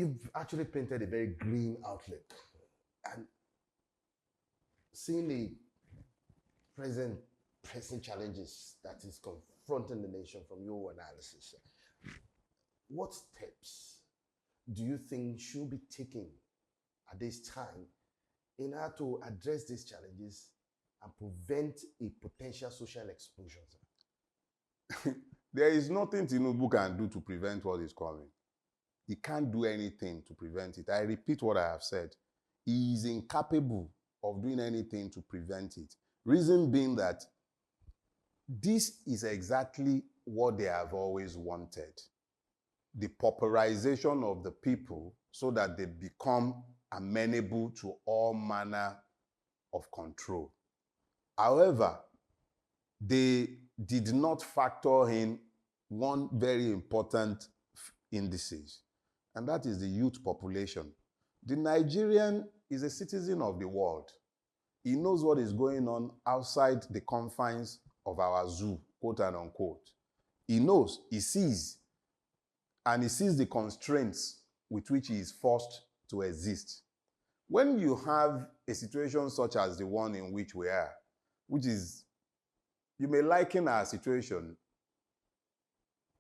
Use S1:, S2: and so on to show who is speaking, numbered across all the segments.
S1: you've actually painted a very green outlook. And seeing the present pressing challenges that is confronting the nation from your analysis, what steps do you think should be taken at this time in order to address these challenges and prevent a potential social explosion?
S2: There is nothing Tinubu can do to prevent what is coming. He can't do anything to prevent it. I repeat what I have said. He is incapable of doing anything to prevent it. Reason being that this is exactly what they have always wanted. The pauperization of the people so that they become amenable to all manner of control. However, they did not factor in one very important indices, and that is the youth population. The Nigerian is a citizen of the world. He knows what is going on outside the confines of our zoo, quote and unquote. He knows, he sees, and he sees the constraints with which he is forced to exist. When you have a situation such as the one in which we are, which is, you may liken our situation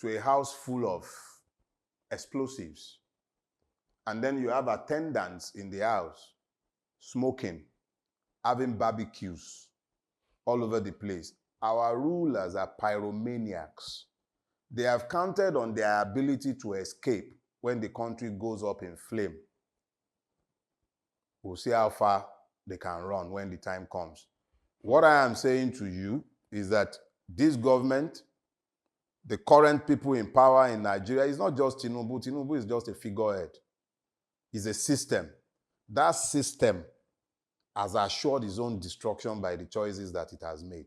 S2: to a house full of explosives, and then you have attendants in the house smoking, having barbecues all over the place. Our rulers are pyromaniacs. They have counted on their ability to escape when the country goes up in flame. We'll see how far they can run when the time comes. What I am saying to you is that this government, the current people in power in Nigeria, is not just Tinubu. Tinubu is just a figurehead. It's a system. That system has assured its own destruction by the choices that it has made.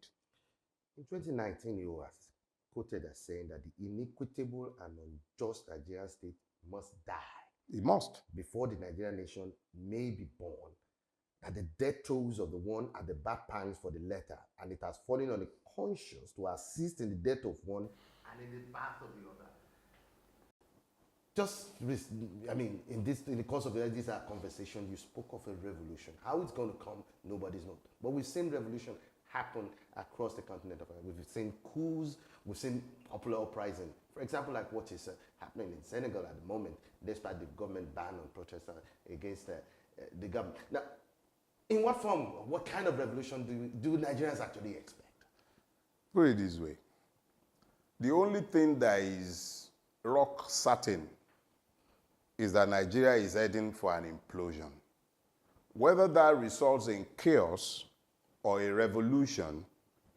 S1: In 2019, you were quoted as saying that the inequitable and unjust Nigerian state must die.
S2: It must.
S1: Before the Nigerian nation may be born. That the death tolls of the one are the back pangs for the latter, and it has fallen on the conscience to assist in the death of one and in the birth of the other. Just, in the course of this conversation, you spoke of a revolution. How it's going to come, nobody's knows. But we've seen revolution happen across the continent of Africa. We've seen coups, we've seen popular uprising. For example, like what is happening in Senegal at the moment, despite the government ban on protests against the government. Now, in what form, what kind of revolution do Nigerians actually expect?
S2: Put it this way. The only thing that is rock certain is that Nigeria is heading for an implosion. Whether that results in chaos or a revolution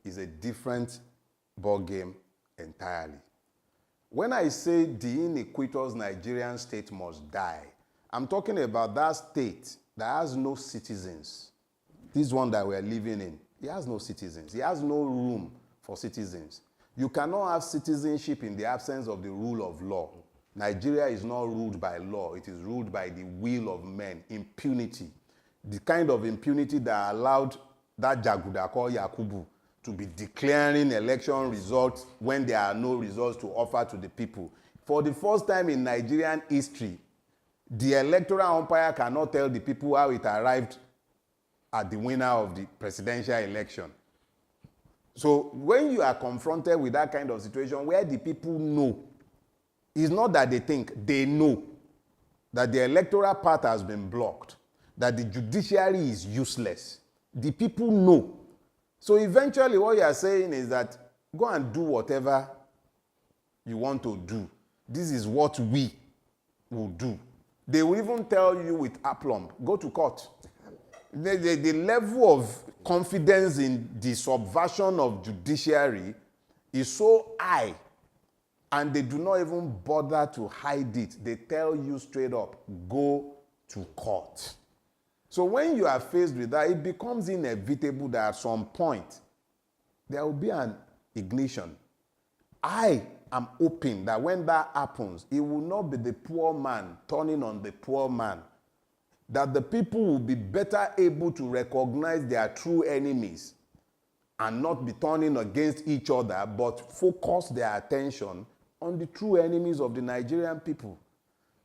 S2: is a different ballgame entirely. When I say the iniquitous Nigerian state must die, I'm talking about that state that has no citizens. This one that we're living in, it has no citizens. It has no room for citizens. You cannot have citizenship in the absence of the rule of law. Nigeria is not ruled by law. It is ruled by the will of men, impunity. The kind of impunity that allowed that Jaguda called Yakubu to be declaring election results when there are no results to offer to the people. For the first time in Nigerian history, the electoral umpire cannot tell the people how it arrived at the winner of the presidential election. So when you are confronted with that kind of situation where the people know, it's not that they think, they know that the electoral path has been blocked, that the judiciary is useless. The people know. So eventually what you are saying is that go and do whatever you want to do. This is what we will do. They will even tell you with aplomb, go to court. The level of confidence in the subversion of judiciary is so high, and they do not even bother to hide it. They tell you straight up, go to court. So when you are faced with that, it becomes inevitable that at some point, there will be an ignition. I am hoping that when that happens, it will not be the poor man turning on the poor man. That the people will be better able to recognize their true enemies and not be turning against each other, but focus their attention on the true enemies of the Nigerian people.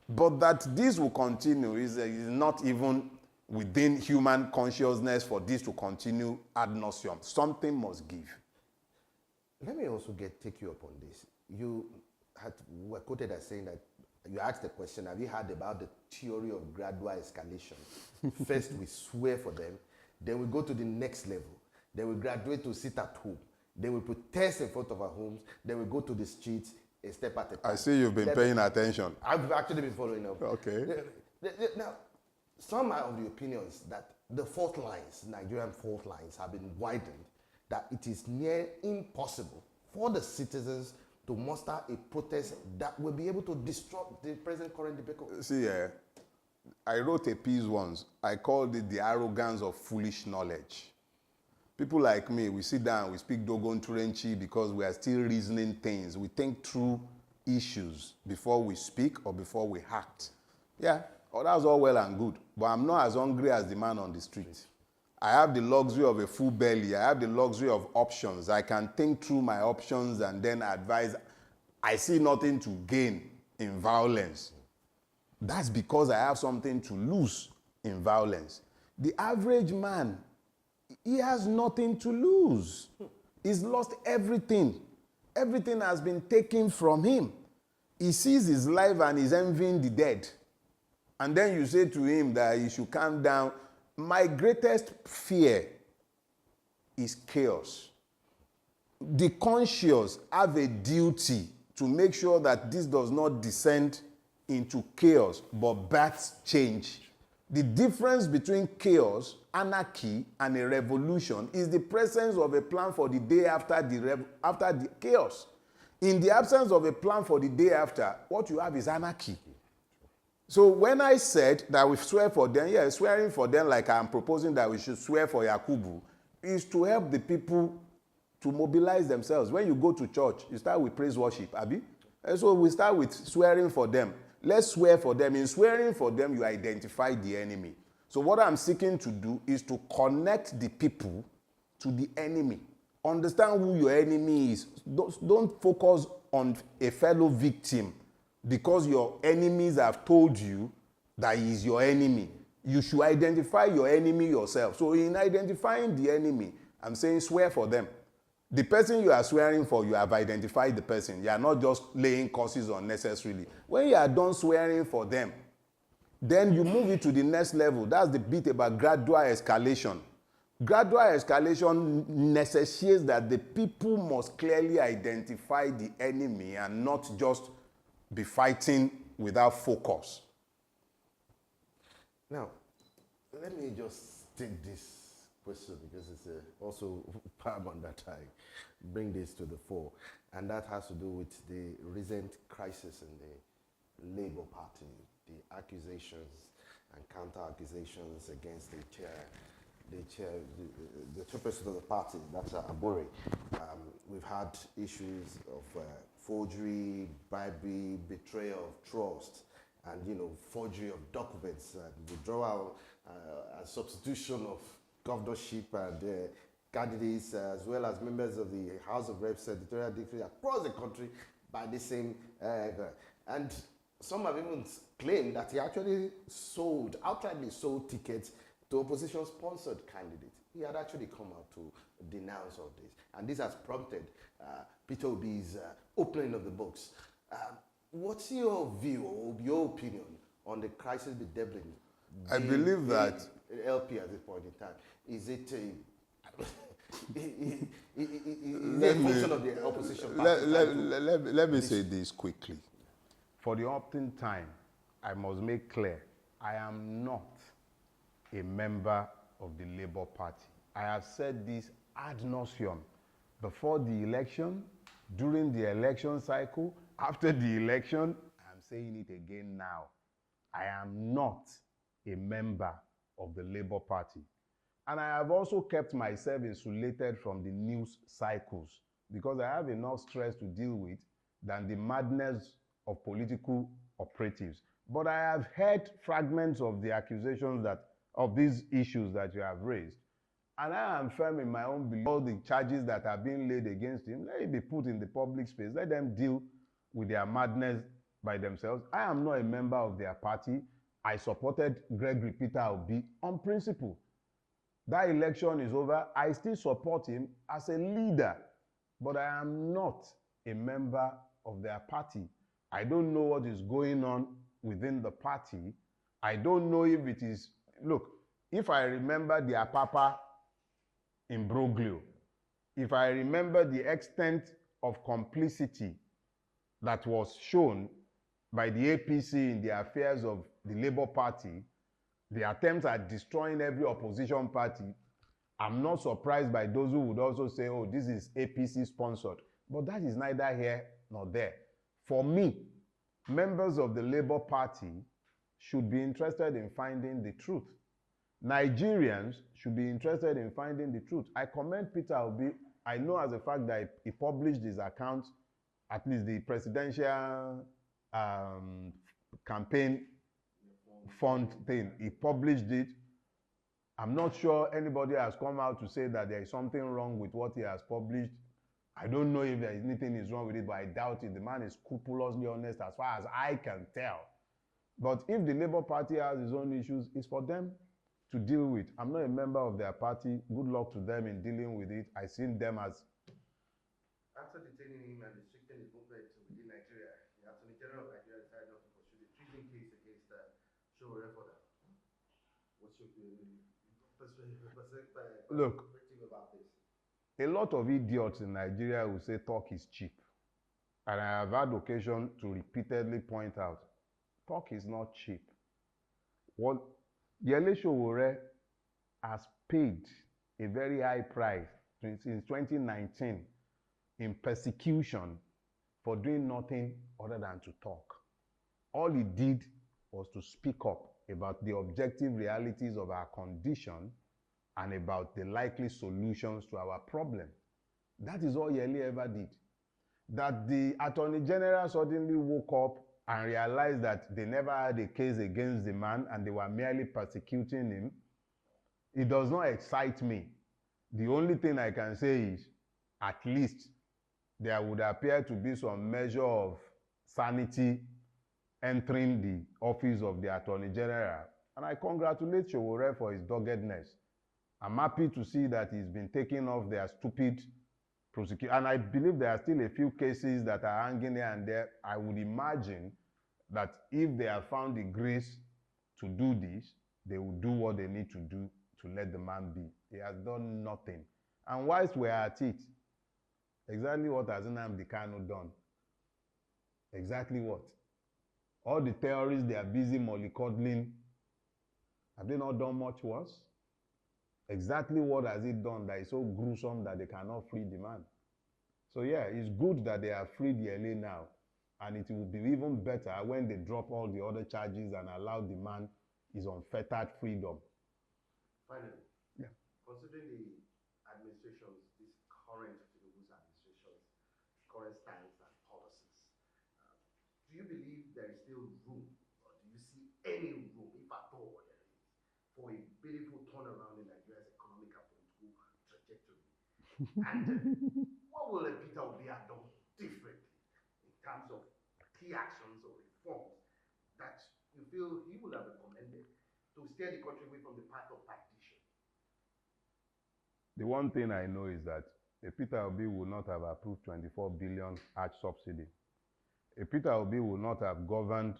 S2: But that this will continue is not even within human consciousness for this to continue ad nauseum. Something must give.
S1: Let me also take you up on this. You were quoted as saying that you asked the question, have you heard about the theory of gradual escalation? First, we swear for them, then we go to the next level, then we graduate to sit at home, then we protest in front of our homes, then we go to the streets, a step at a time.
S2: I see you've been paying attention.
S1: I've actually been following up.
S2: Okay.
S1: Now, some are of the opinions that the fault lines, Nigerian fault lines, have been widened, that it is near impossible for the citizens to muster a protest that will be able to disrupt the present current debacle.
S2: See, I wrote a piece once. I called it the arrogance of foolish knowledge. People like me, we sit down, we speak Dogon Turenchi because we are still reasoning things. We think through issues before we speak or before we act. Yeah, that's all well and good. But I'm not as hungry as the man on the street. I have the luxury of a full belly. I have the luxury of options. I can think through my options and then advise. I see nothing to gain in violence. That's because I have something to lose in violence. The average man, he has nothing to lose. He's lost everything. Everything has been taken from him. He sees his life and he's envying the dead. And then you say to him that he should calm down. My greatest fear is chaos. The conscious have a duty to make sure that this does not descend into chaos, but births change. The difference between chaos, anarchy, and a revolution is the presence of a plan for the day after the chaos. In the absence of a plan for the day after, what you have is anarchy. So when I said that we swear for them, yeah, swearing for them like I'm proposing that we should swear for Yakubu is to help the people to mobilize themselves. When you go to church, you start with praise worship, Abi? And so we start with swearing for them. Let's swear for them. In swearing for them, you identify the enemy. So what I'm seeking to do is to connect the people to the enemy. Understand who your enemy is. Don't focus on a fellow victim because your enemies have told you that he is your enemy. You should identify your enemy yourself. So in identifying the enemy, I'm saying swear for them. The person you are swearing for, you have identified the person. You are not just laying curses unnecessarily. When you are done swearing for them, then you move it to the next level. That's the bit about gradual escalation. Gradual escalation necessitates that the people must clearly identify the enemy and not just be fighting without focus.
S1: Now, let me just take this question because it's also paramount that I bring this to the fore, and that has to do with the recent crisis in the Labour Party, the accusations and counter-accusations against the chairperson of the party, that's Abore. We've had issues of forgery, bribery, betrayal of trust, and forgery of documents, withdrawal and substitution of governorship and candidates, as well as members of the House of Reps editorial district across the country by the same guy. And some have even claimed that he actually outrightly sold tickets to opposition-sponsored candidates. He had actually come out to denounce all this. And this has prompted Peter Obi's opening of the books. What's your view or your opinion on the crisis bedeviling
S2: I believe that
S1: LP at this point in time? Is it a function of the opposition party?
S2: Let me say this quickly. For the opting time, I must make clear, I am not a member of the Labour Party. I have said this ad nauseum before the election, during the election cycle, after the election. I'm saying it again now. I am not a member of the Labour Party. And I have also kept myself insulated from the news cycles because I have enough stress to deal with than the madness of political operatives. But I have heard fragments of the accusations of these issues that you have raised. And I am firm in my own belief. All the charges that are being laid against him, let it be put in the public space. Let them deal with their madness by themselves. I am not a member of their party. I supported Gregory Peter Obi on principle. That election is over. I still support him as a leader, but I am not a member of their party. I don't know what is going on within the party. I don't know if it is, look, if I remember the Apapa imbroglio, if I remember the extent of complicity that was shown by the APC in the affairs of the Labour Party, the attempts at destroying every opposition party, I'm not surprised by those who would also say, oh, this is APC sponsored. But that is neither here nor there. For me, members of the Labour Party should be interested in finding the truth. Nigerians should be interested in finding the truth. I commend Peter Obi. I know as a fact that he published his account, at least the presidential campaign fund thing. He published it. I'm not sure anybody has come out to say that there is something wrong with what he has published. I don't know if there is anything is wrong with it, but I doubt it. The man is scrupulously honest as far as I can tell. But if the Labour Party has its own issues, it's for them to deal with. I'm not a member of their party. Good luck to them in dealing with it. I see them as...
S1: After detaining him and restricting his movement within Nigeria, the Attorney General of Nigeria decided not to pursue the treason case against Showore further. What's your
S2: Look,
S1: perspective about this?
S2: a lot of idiots in Nigeria will say talk is cheap. And I have had occasion to repeatedly point out, talk is not cheap. What Yele Showore has paid a very high price since 2019 in persecution for doing nothing other than to talk. All he did was to speak up about the objective realities of our condition and about the likely solutions to our problem. That is all Yele ever did. That the Attorney General suddenly woke up and realized that they never had a case against the man and they were merely persecuting him, it does not excite me. The only thing I can say is, at least there would appear to be some measure of sanity entering the office of the Attorney General. And I congratulate Showore for his doggedness. I'm happy to see that he's been taking off their stupid prosecution. And I believe there are still a few cases that are hanging here and there. I would imagine that if they have found the grace to do this, they will do what they need to do to let the man be. He has done nothing. And whilst we're at it, exactly what has Nnamdi Kanu done? Exactly what? All the terrorists they are busy mollycoddling, have they not done much worse? Exactly what has it done that is so gruesome that they cannot free the man? So yeah, it's good that they have freed Yele now. And it will be even better when they drop all the other charges and allow the man his unfettered freedom.
S1: Finally,
S2: yeah.
S1: Considering the administration's, this current Tinubu's administration's current stance and policies, do you believe there is still room, or do you see any room, if at all there is, for a beautiful turnaround in Nigeria's economic and political trajectory? And what will Peter Obi have done differently in terms of key actions or reforms that you feel he would have recommended to steer the country away from the path of partition?
S2: The one thing I know is that Peter Obi would not have approved 24 billion arch subsidy. Peter Obi would not have governed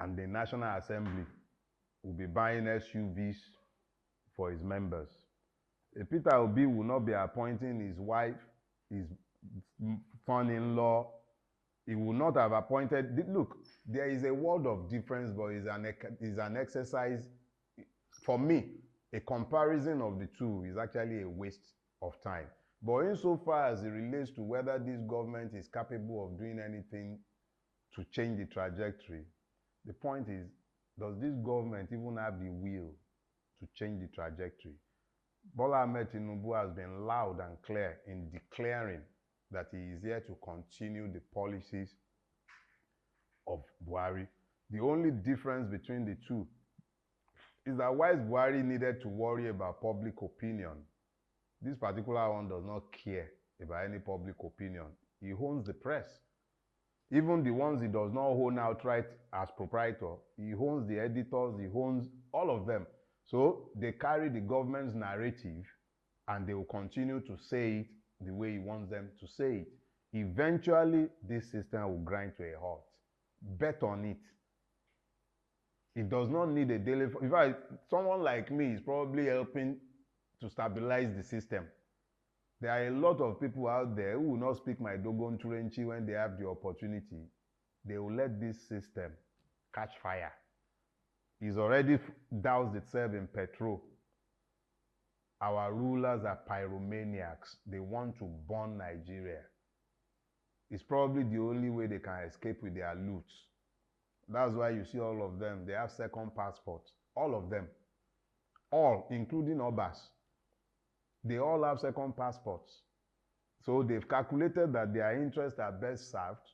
S2: and the National Assembly will be buying SUVs for his members. Peter Obi will not be appointing his wife, his son-in-law. He will not have appointed... Look, there is a world of difference, but it's an exercise. For me, a comparison of the two is actually a waste of time. But insofar as it relates to whether this government is capable of doing anything to change the trajectory, the point is, does this government even have the will to change the trajectory? Bola Ahmed Tinubu has been loud and clear in declaring that he is here to continue the policies of Buhari. The only difference between the two is that whilst Buhari needed to worry about public opinion, this particular one does not care about any public opinion. He owns the press.
S3: Even the ones he does not own outright as proprietor, he owns the editors, he owns all of them. So they carry the government's narrative and they will continue to say it the way he wants them to say it. Eventually, this system will grind to a halt. Bet on it. It does not need a daily... In fact, someone like me is probably helping to stabilize the system. There are a lot of people out there who will not speak my Dogon Turenchi when they have the opportunity. They will let this system catch fire. It's already doused itself in petrol. Our rulers are pyromaniacs. They want to burn Nigeria. It's probably the only way they can escape with their loot. That's why you see all of them. They have second passports. All of them. All, including Obas. They all have second passports. So they've calculated that their interests are best served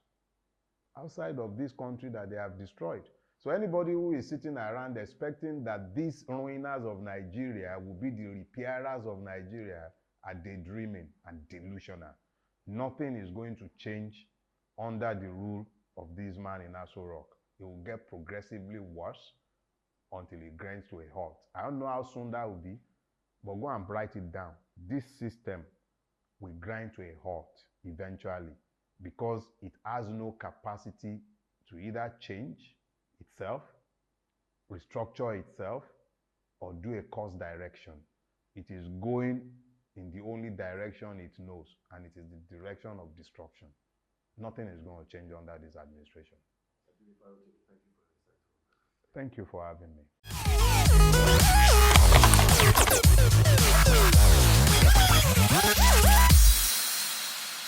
S3: outside of this country that they have destroyed. So anybody who is sitting around expecting that these ruiners of Nigeria will be the repairers of Nigeria are daydreaming and delusional. Nothing is going to change under the rule of this man in Aso Rock. It will get progressively worse until it grinds to a halt. I don't know how soon that will be, but go and write it down. This system will grind to a halt eventually because it has no capacity to either change itself, restructure itself, or do a course direction. It is going in the only direction it knows, and it is the direction of destruction. Nothing is going to change under this administration. Thank you for having me.